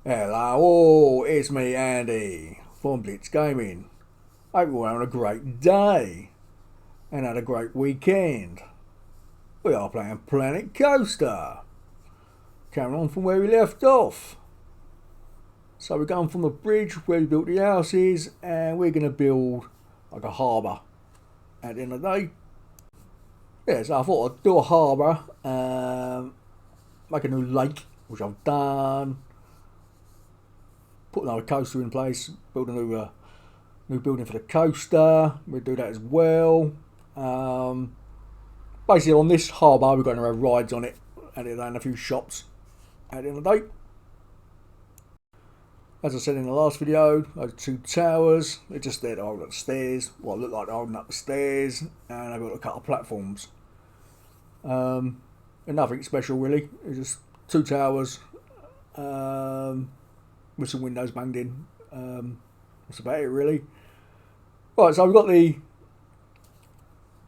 Hello, it's me Andy from Blitz Gaming. Hope you're having a great day and had a great weekend. We are playing Planet Coaster. Carrying on from where we left off. So we're going from the bridge where we built the houses and we're going to build like a harbour at the end of the day. Yeah, so I thought I'd do a harbour, make a new lake, which I've done. Put another coaster in place, build a new building for the coaster. We'll do that as well. Basically on this harbour we're going to have rides on it and a few shops at the end of the day. As I said in the last video, those two towers, they're just there to hold up the stairs. Well, look like they're holding up the stairs, and I've got a couple of platforms. And nothing special really, it's just two towers. With some windows banged in. That's about it really. Right, so we've got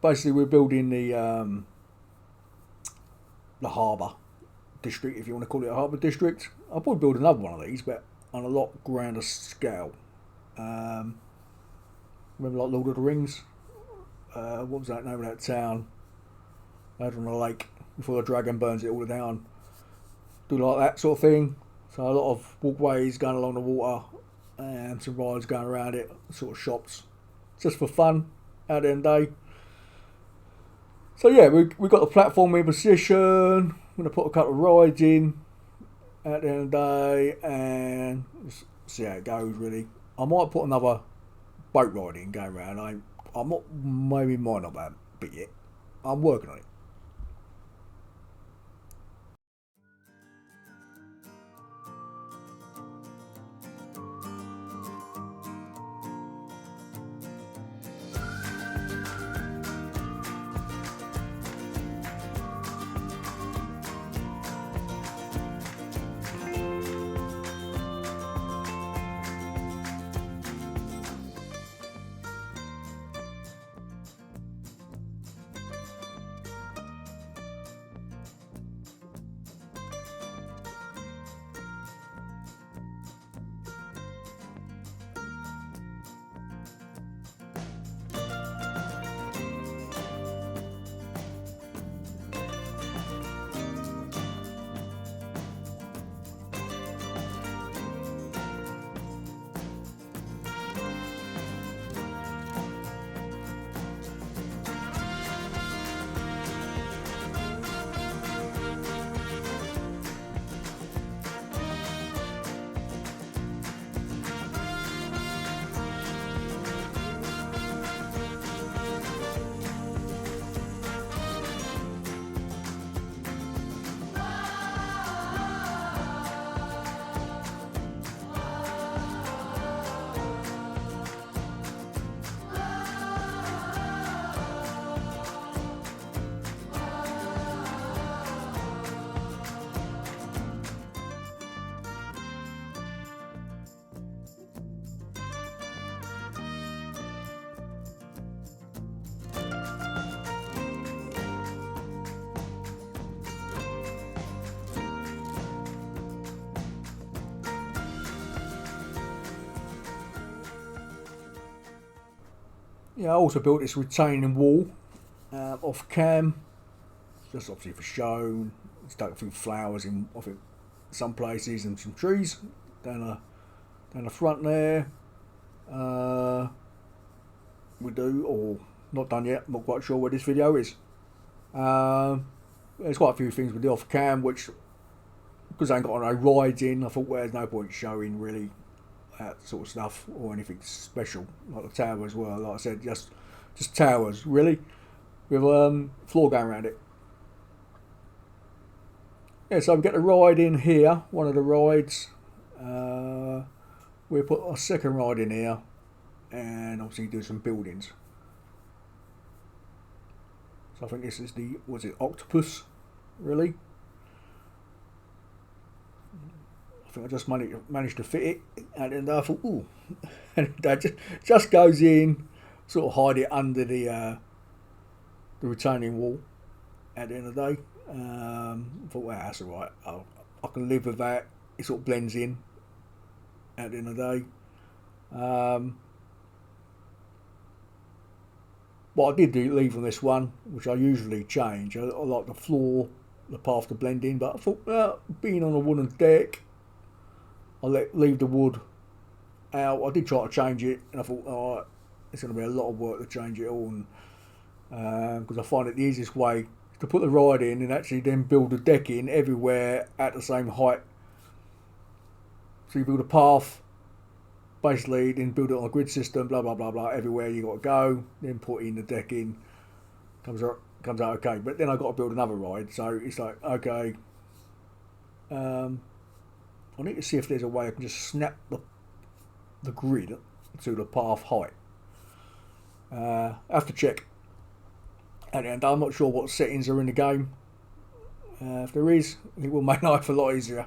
basically we're building the harbour district, if you want to call it a harbour district. I'll probably build another one of these, but on a lot grander scale. Remember like Lord of the Rings? What was that name of that town? Out on a lake before the dragon burns it all down. Do like that sort of thing. So a lot of walkways going along the water and some rides going around it, sort of shops, just for fun at the end of the day. So yeah, we've got the platform in position. I'm going to put a couple of rides in at the end of the day and see how it goes really. I might put another boat ride in going around. I'm not, maybe might not that bit yet. I'm working on it. Yeah, I also built this retaining wall off cam, just obviously for show. Stuck a few flowers in, I think, some places and some trees down the front there. We do, or not done yet. I'm not quite sure where this video is. There's quite a few things we do off cam, which because I ain't got no rides in, I thought well, there's no point showing really that sort of stuff or anything special like the tower as well. Like I said, just towers really with floor going around it. Yeah, so we get a ride in here. One of the rides. We'll put a second ride in here, and obviously do some buildings. So I think this is the octopus really. I think I just managed to fit it, and then I thought, ooh, and that just goes in, sort of hide it under the retaining wall at the end of the day. I thought, well, that's alright, I can live with that. It sort of blends in at the end of the day. What I did leave on this one, which I usually change, I like the floor, the path to blend in, but I thought, being on a wooden deck, I'll leave the wood out. I did try to change it, and I thought, alright, it's going to be a lot of work to change it all, because I find it the easiest way is to put the ride in and actually then build the deck in everywhere at the same height. So you build a path, basically, then build it on a grid system, blah blah blah blah, everywhere you got to go, then put in the deck in, comes out okay. But then I got to build another ride, so it's like, okay, I need to see if there's a way I can just snap the grid to the path height. I have to check. And I'm not sure what settings are in the game. If there is, it will make life a lot easier.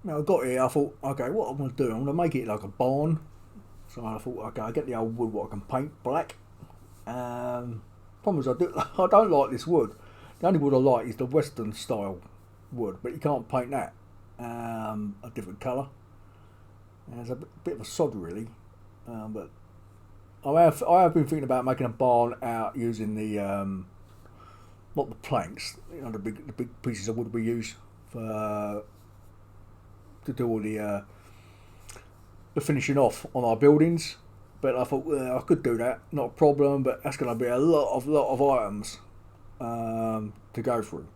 Now I got here, I thought, okay, what I'm going to do, I'm going to make it like a barn. So I thought, okay, I get the old wood what I can paint black. Problem is, I don't like this wood. The only wood I like is the Western style wood, but you can't paint that a different colour. And it's a bit of a sod really, but I have been thinking about making a barn out using the not the planks, you know, the big pieces of wood we use for to do all the finishing off on our buildings. But I thought, well, I could do that, not a problem, but that's going to be a lot of items to go through.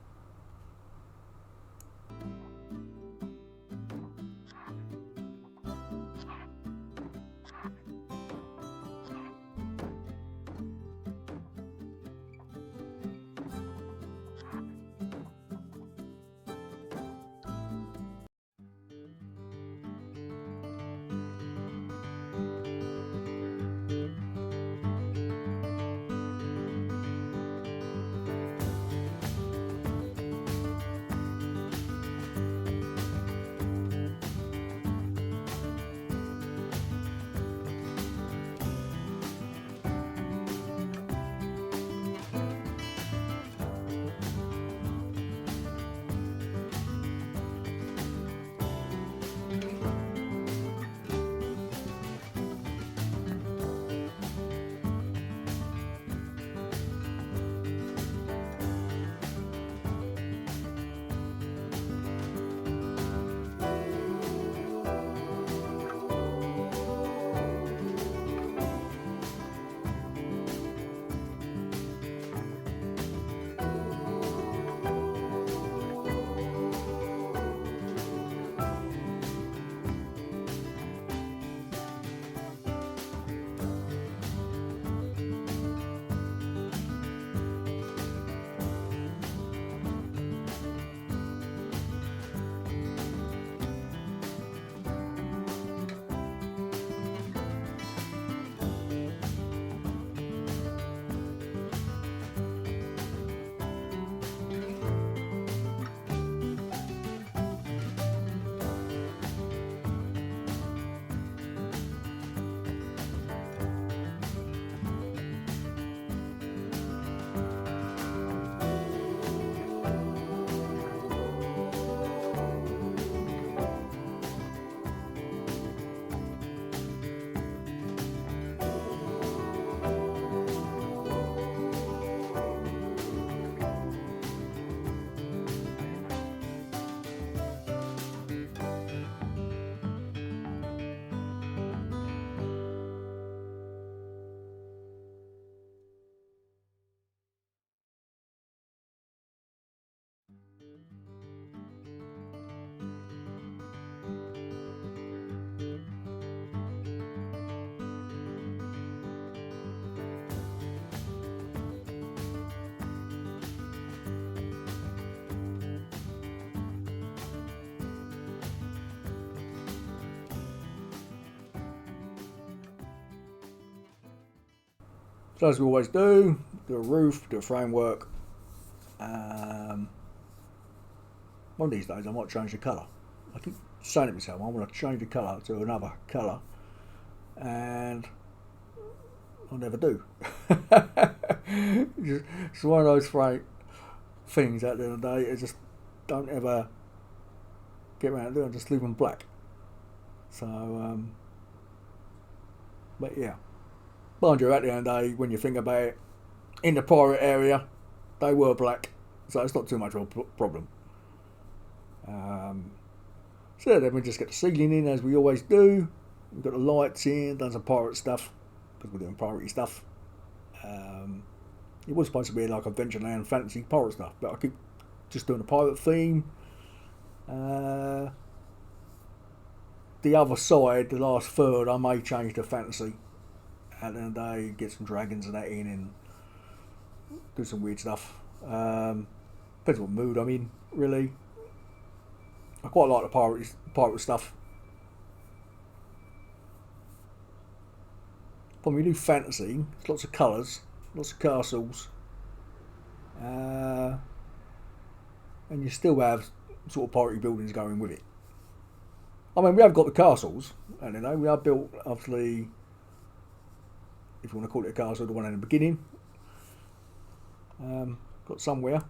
So as we always do a roof, do a framework. One of these days I might change the colour. I keep saying to myself, I want to change the colour to another colour, and I never do. It's one of those things at the end of the day. I just don't ever get around to doing. I just leave them black. So, but yeah. Mind you, at the end of the day, when you think about it, in the pirate area, they were black, so it's not too much of a problem. So then we just get the ceiling in as we always do. We've got the lights in, done some pirate stuff because we're doing piratey stuff. It was supposed to be like Adventureland fantasy pirate stuff, but I keep just doing the pirate theme. The other side, the last third, I may change to fantasy. At the end of the day, get some dragons and that in and do some weird stuff. Depends what mood I'm in, really. I quite like the pirate stuff. When we do fantasy, it's lots of colours, lots of castles, and you still have sort of piratey buildings going with it. I mean, we have got the castles, and you know, we are built, obviously, if you want to call it a castle, the one in the beginning. Got somewhere.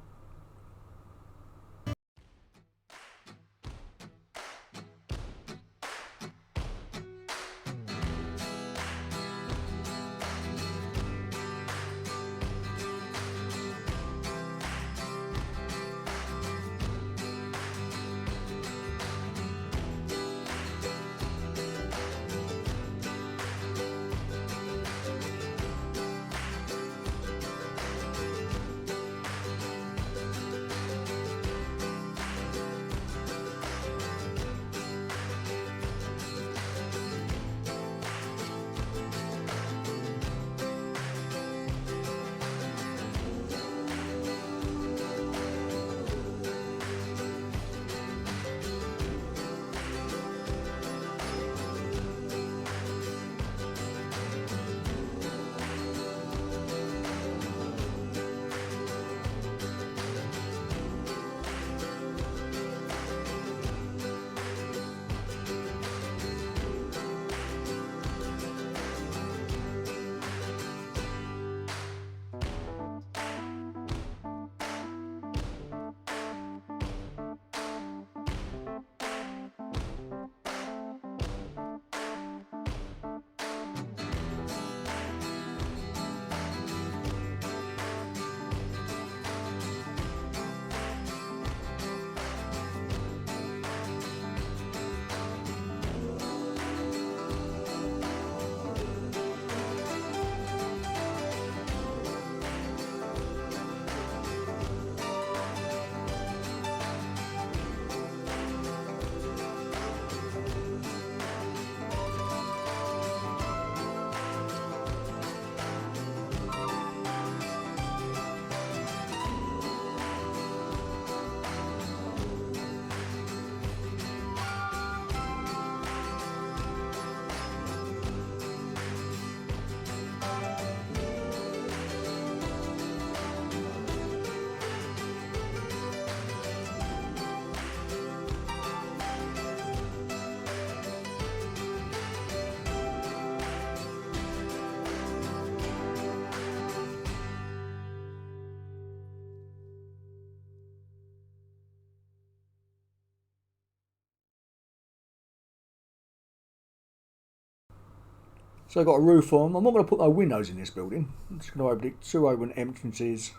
So I've got a roof on. I'm not going to put no windows in this building. I'm just going to open it, 2 open entrances,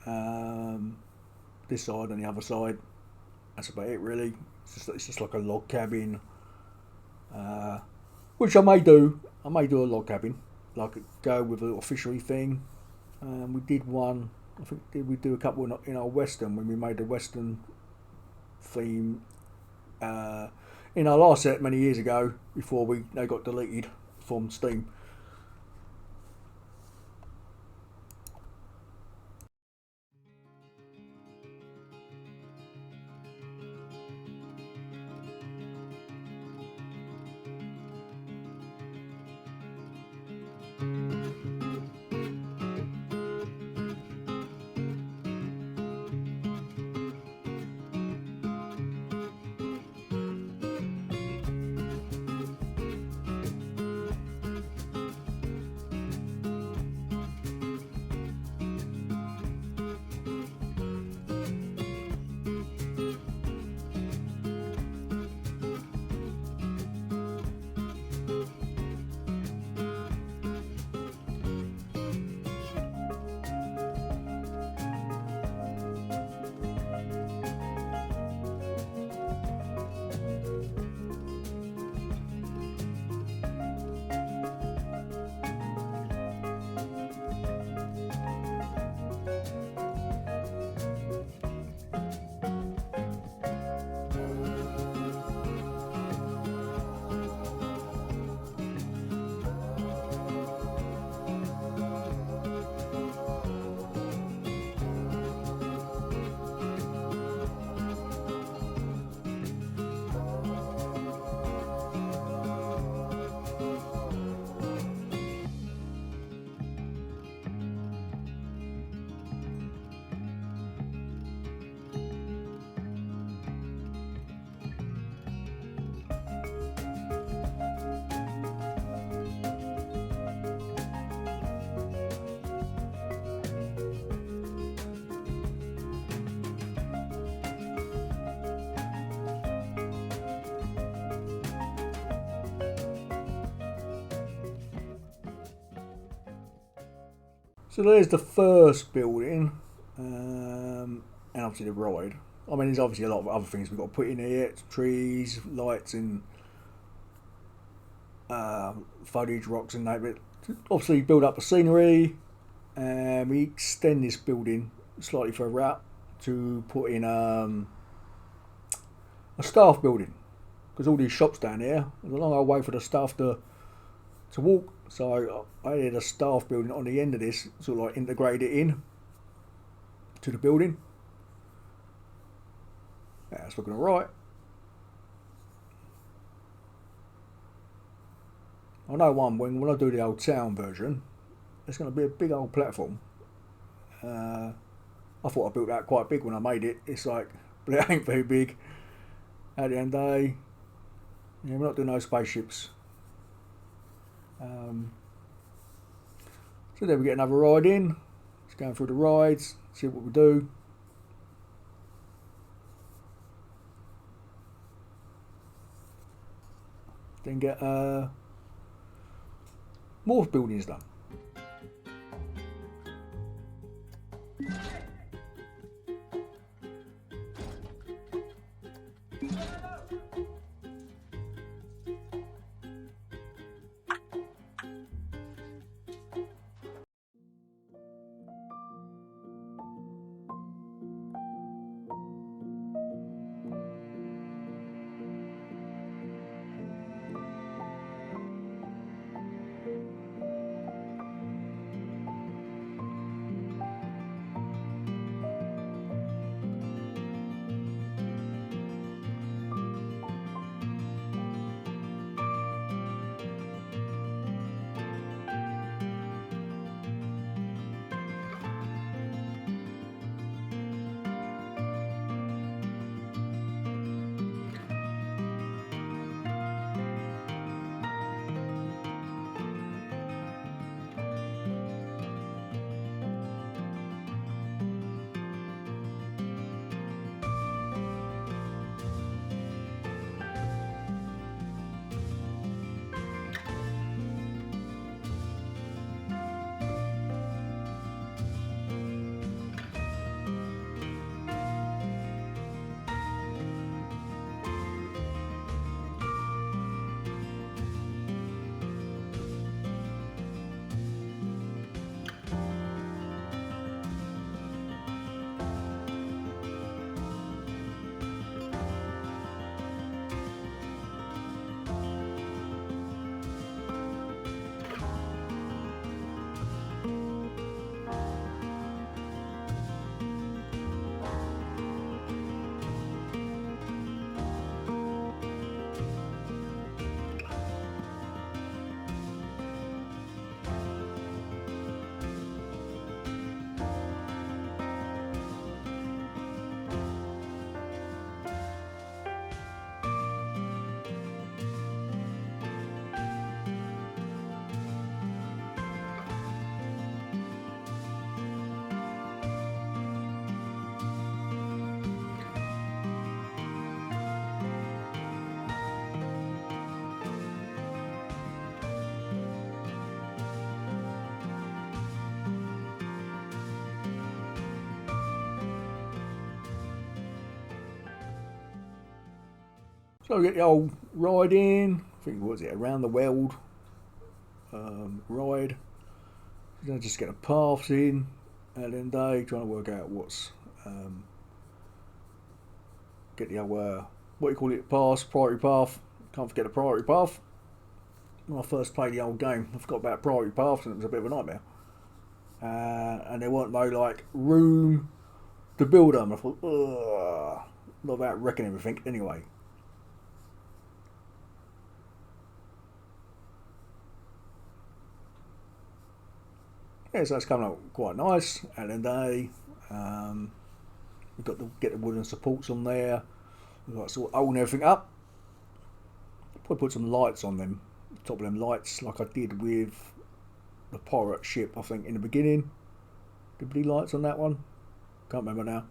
this side and the other side. That's about it really. It's just like a log cabin, which I may do. I may do a log cabin, like go with a little fishery thing. We did one, I think we do a couple in our Western when we made the Western theme in our last set many years ago before they got deleted from Steam. So there's the first building, and obviously the ride. I mean, there's obviously a lot of other things we've got to put in here: trees, lights, and foliage, rocks, and that. But obviously, build up the scenery, and we extend this building slightly further out to put in a staff building, because all these shops down here, there's a long old way for the staff to walk. So I did a staff building on the end of this, sort of like integrate it in to the building. Yeah, that's looking alright. I know when I do the old town version, it's going to be a big old platform. I thought I built that quite big when I made it. It's like, but it ain't very big. At the end of the day, yeah, we're not doing no spaceships. So then we get another ride in. Just going through the rides, see what we do. Then get more buildings done. So we get the old ride in. I think, what was it, around the world ride. Then just get the paths in. At the end of the day, trying to work out what's get the old what do you call it, priority path. Can't forget the priority path. When I first played the old game, I forgot about priority paths, and it was a bit of a nightmare. And there weren't no like room to build them. I thought, ugh, not about wrecking everything anyway. Yeah, so that's coming out quite nice. At the end of the day, we've got to get the wooden supports on there. We've got to sort of open everything up. Probably put some lights on them, top of them lights, like I did with the pirate ship, I think, in the beginning. Did we do lights on that one? Can't remember now.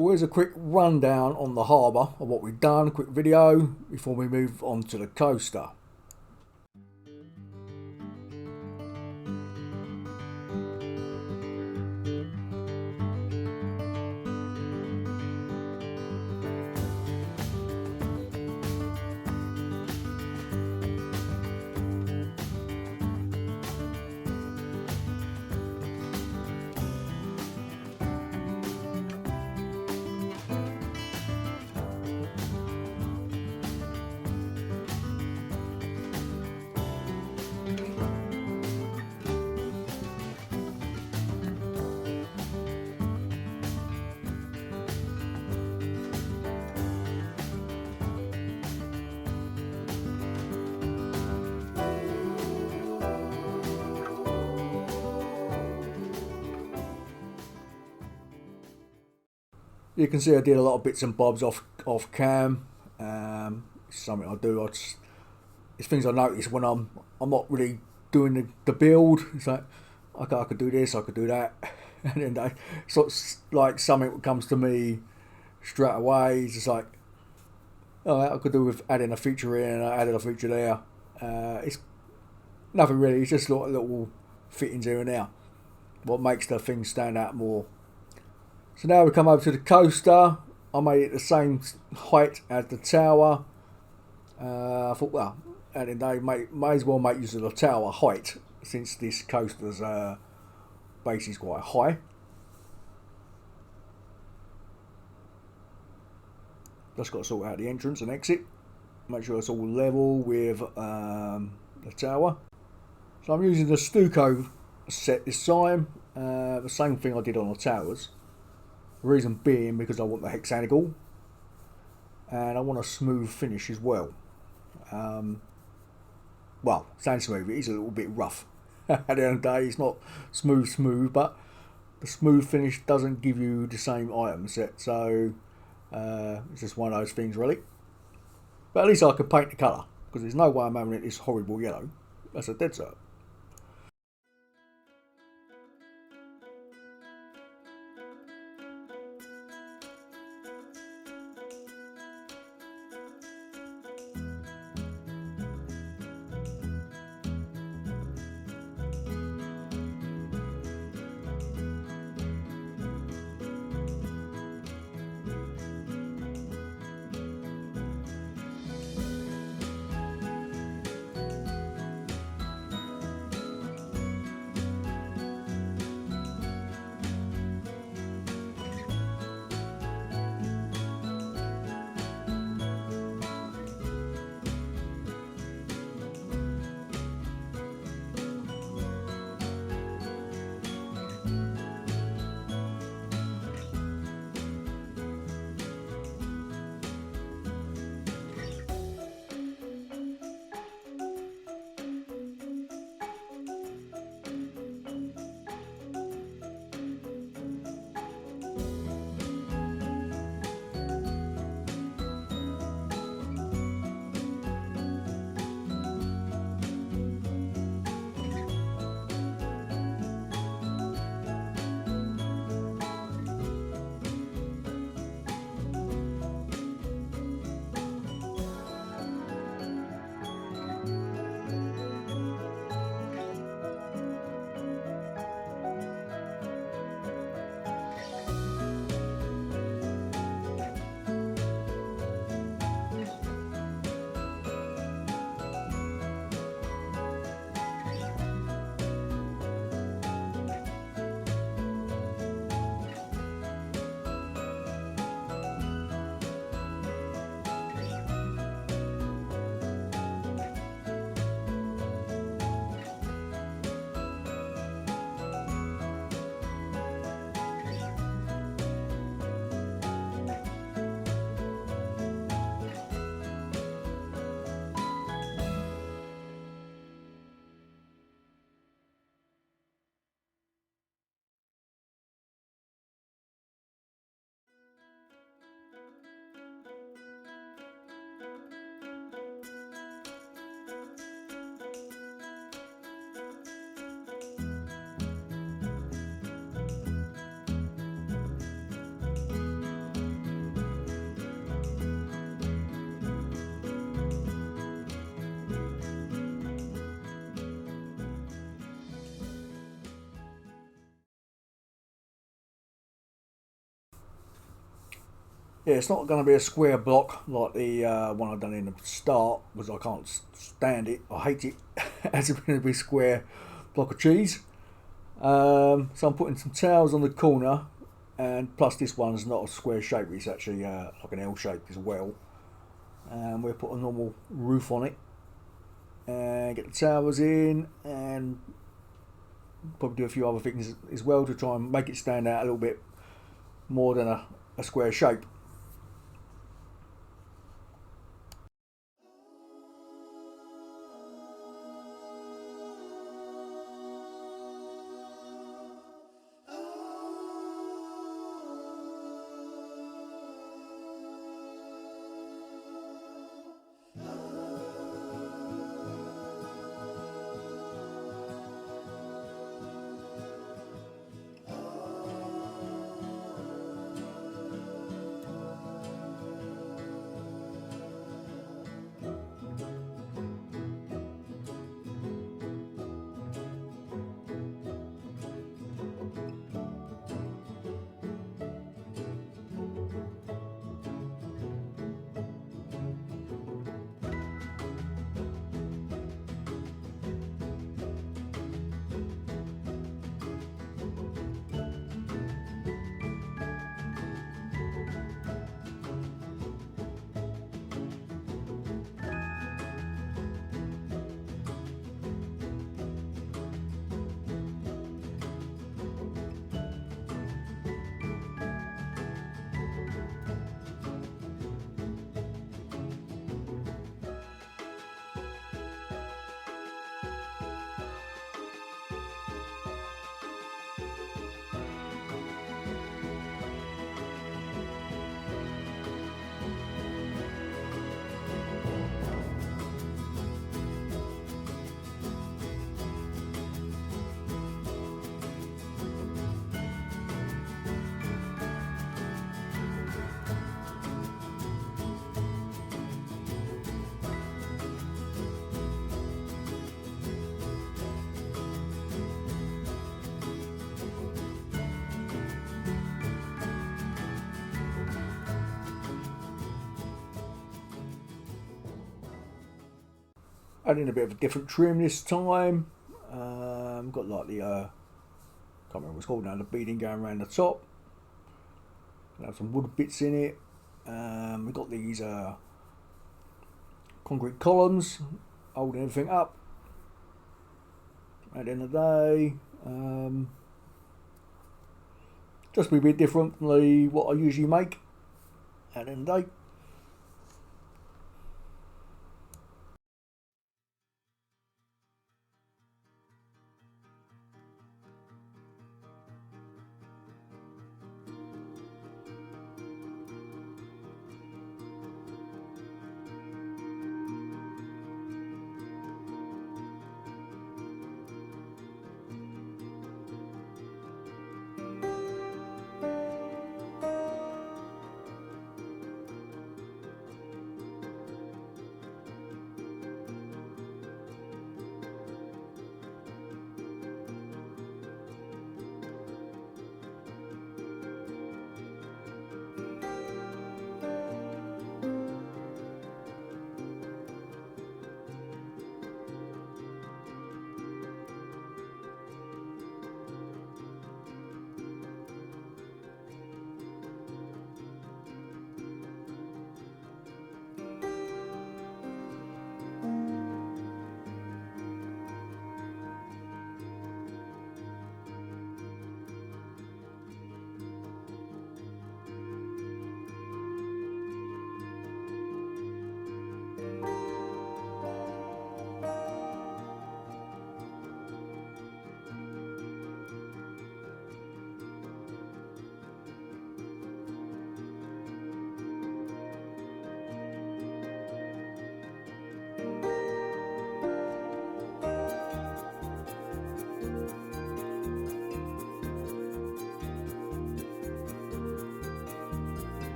So here's a quick rundown on the Harbour of what we've done, a quick video before we move on to the coaster. You can see I did a lot of bits and bobs off cam. It's something I do. It's things I notice when I'm not really doing the build. It's like, okay, I could do this, I could do that, and then sort of like something that comes to me straight away. It's just like, oh, I could do with adding a feature in, and I added a feature there. It's nothing really. It's just little fittings here and there. What makes the thing stand out more. So now we come over to the coaster. I made it the same height as the tower. I thought, well, at the end of the day, may as well make use of the tower height, since this coaster's base is quite high. Just got to sort out the entrance and exit. Make sure it's all level with the tower. So I'm using the stucco set this time. The same thing I did on the towers. The reason being because I want the hexagonal and I want a smooth finish as well. Well, sounds smooth, it is a little bit rough. At the end of the day, it's not smooth, but the smooth finish doesn't give you the same item set, so it's just one of those things really. But at least I can paint the colour, because there's no way I'm having it this horrible yellow. That's a dead cert. Yeah, it's not going to be a square block like the one I've done in the start, because I can't stand it. I hate it as it's going to be square block of cheese. So I'm putting some tiles on the corner, and plus this one's not a square shape, it's actually like an L shape as well. And we'll put a normal roof on it and get the towers in, and probably do a few other things as well to try and make it stand out a little bit more than a square shape. Adding a bit of a different trim this time. Got like the can't remember what it's called now, the beading going around the top. Have some wood bits in it. We've got these concrete columns holding everything up. At the end of the day, just be a bit different from what I usually make. At the end of the day.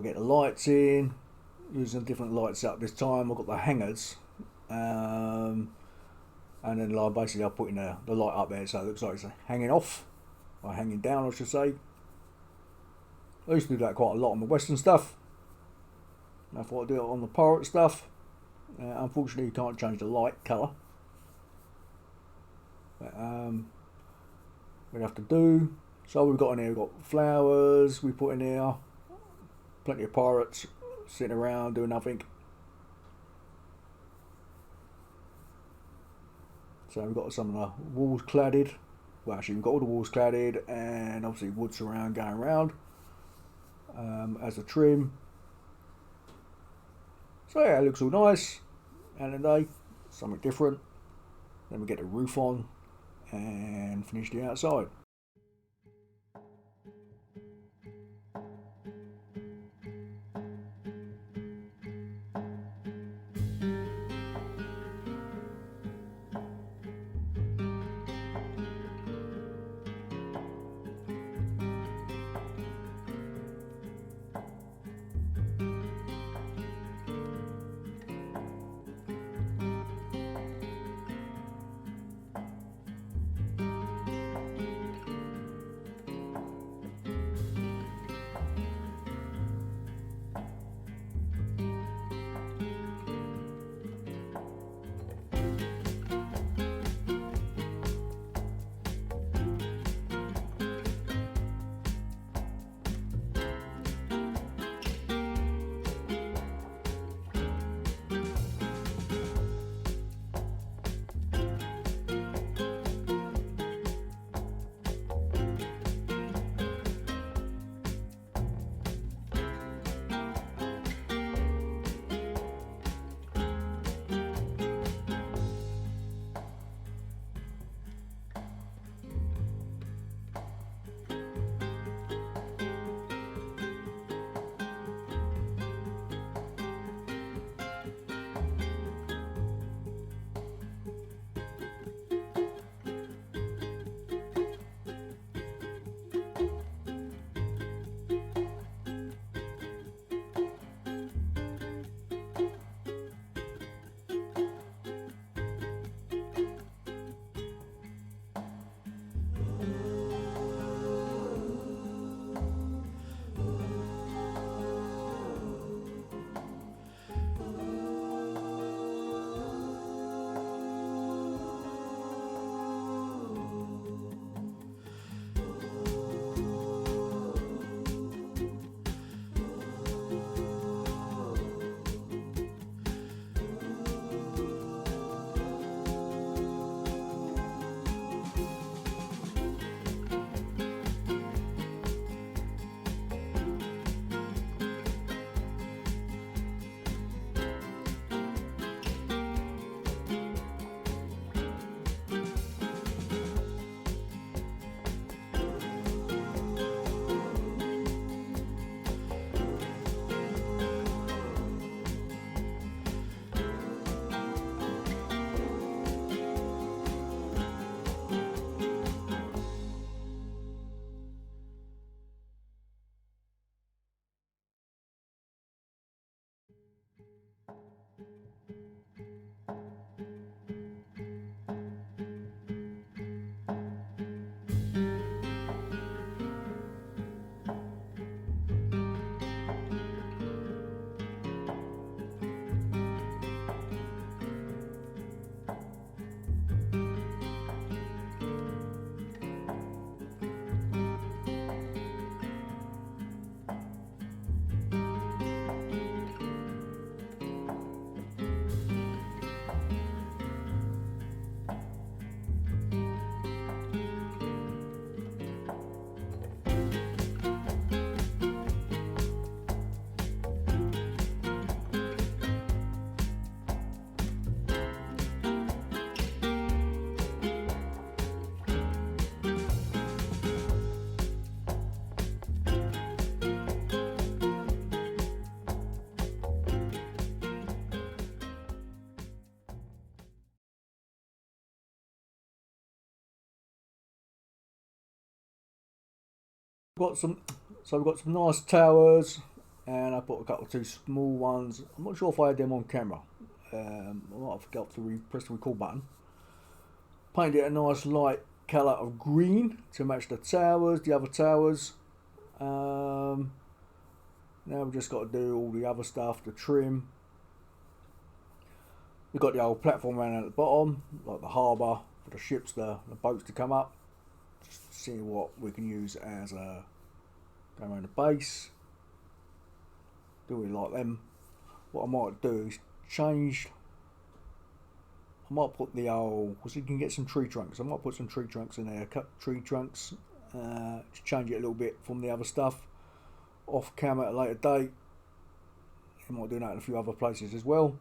got to get the lights in, using different lights up this time. I've got the hangers, and then like, basically I'm putting the light up there so it looks like it's hanging off, or hanging down I should say. I used to do that quite a lot on the Western stuff. I thought I'd do it on the pirate stuff. Unfortunately you can't change the light colour. But we'd have to do. So we've got in here, we've got flowers we put in here, plenty of pirates sitting around doing nothing. So we've got some of the walls cladded. Well, actually we've got all the walls cladded, and obviously wood surround going around as a trim. So yeah, it looks all nice. And today, something different. Then we get the roof on and finish the outside. Got some, so we've got some nice towers and I put a couple of two small ones. I'm not sure if I had them on camera. I might have forgot to press the record button. Painted it a nice light colour of green to match the towers, the other towers. Now we've just got to do all the other stuff, the trim. We've got the old platform around at the bottom, like the harbour for the ships, the boats to come up. Just see what we can use as a go around the base. Do we like them? What I might do is change. I might put the old, because you can get some tree trunks. I might put some tree trunks in there, cut tree trunks, to change it a little bit from the other stuff. Off camera at a later date. I might do that in a few other places as well.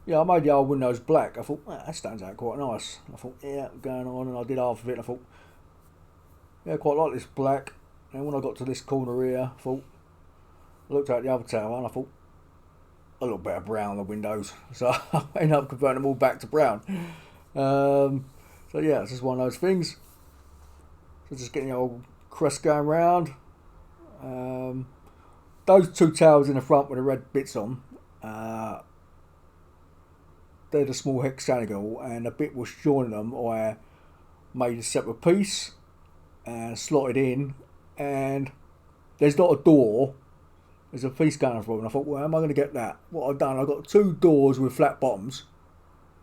Yeah, I made the old windows black. I thought, that stands out quite nice. I thought, yeah, going on, and I did half of it. And I thought, yeah, I quite like this black. And when I got to this corner here, I thought, I looked at the other tower and I thought, a little bit of brown on the windows. So I ended up converting them all back to brown. So yeah, it's just one of those things. So just getting the old crest going round. Those two towers in the front with the red bits on, they're the small hexagonal, and the bit was joining them I made a separate piece and slotted in, and there's not a door, there's a piece going through, and I thought, well, how am I going to get that? What I've done, I've got two doors with flat bottoms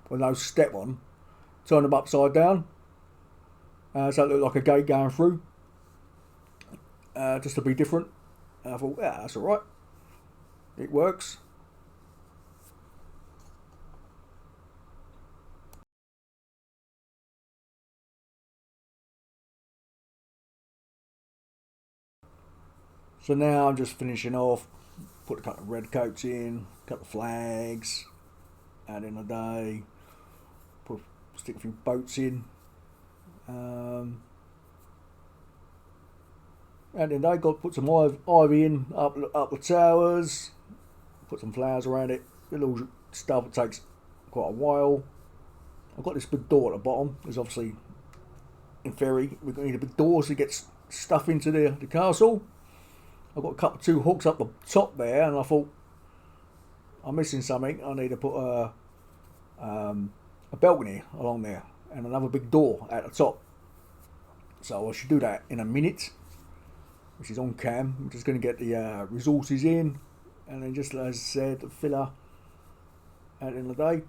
with no step on, turn them upside down, so it looked like a gate going through, just to be different. And I thought, yeah, that's alright, it works. So now I'm just finishing off, put a couple of red coats in, a couple of flags, add in a day, stick a few boats in. And then they got put some ivy in up the towers, put some flowers around it, a little stuff that takes quite a while. I've got this big door at the bottom. There's obviously, in theory, we're going to need a big door to get stuff into the castle. I've got a couple of two hooks up the top there, and I thought, I'm missing something. I need to put a balcony along there and another big door at the top. So I should do that in a minute. which is on cam. I'm just going to get the resources in, and then just as I said, the filler at the end of the day.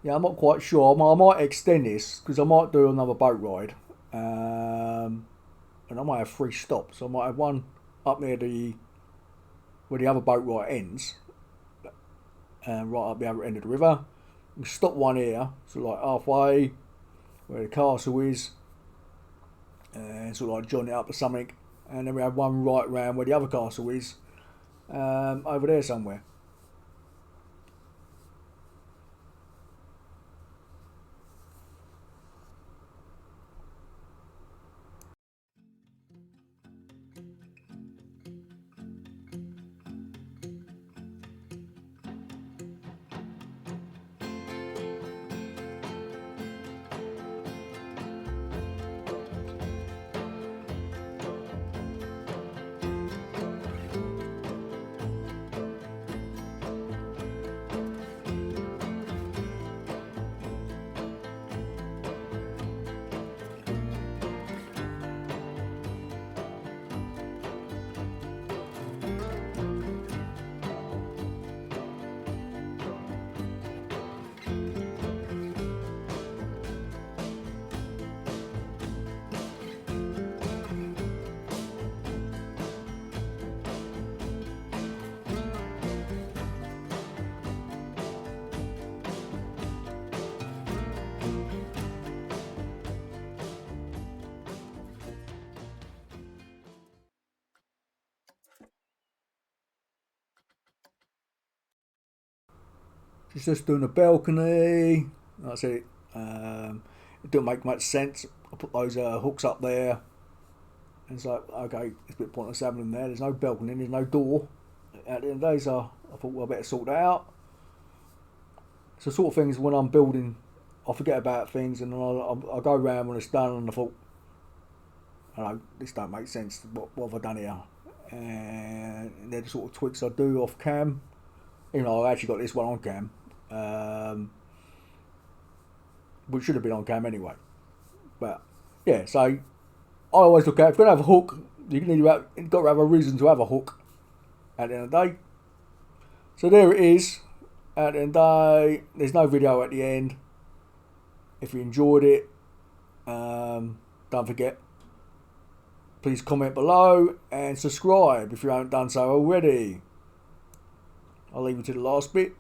Yeah, I'm not quite sure. I might extend this because I might do another boat ride, and I might have 3 stops. I might have one up near where the other boat ride ends, and right up the other end of the river. And stop one here, so like halfway where the castle is, and sort of like join it up to something, and then we have one right round where the other castle is, over there somewhere. She's just doing a balcony. That's it. It didn't make much sense. I put those hooks up there. And it's like, okay, it's a bit pointless having them there. There's no balcony, there's no door at the end of the day, so I thought, well, I better sort that out. So sort of things when I'm building, I forget about things, and I'll go around when it's done, and I thought, hello, this don't make sense. What have I done here? And they're the sort of tweaks I do off cam. Even though I actually got this one on cam, which should have been on cam anyway. But yeah, so I always look at, if you're going to have a hook, you've got to have a reason to have a hook at the end of the day. So there it is. At the end of the day, there's no video at the end. If you enjoyed it, don't forget, please comment below and subscribe if you haven't done so already. I'll leave you to the last bit.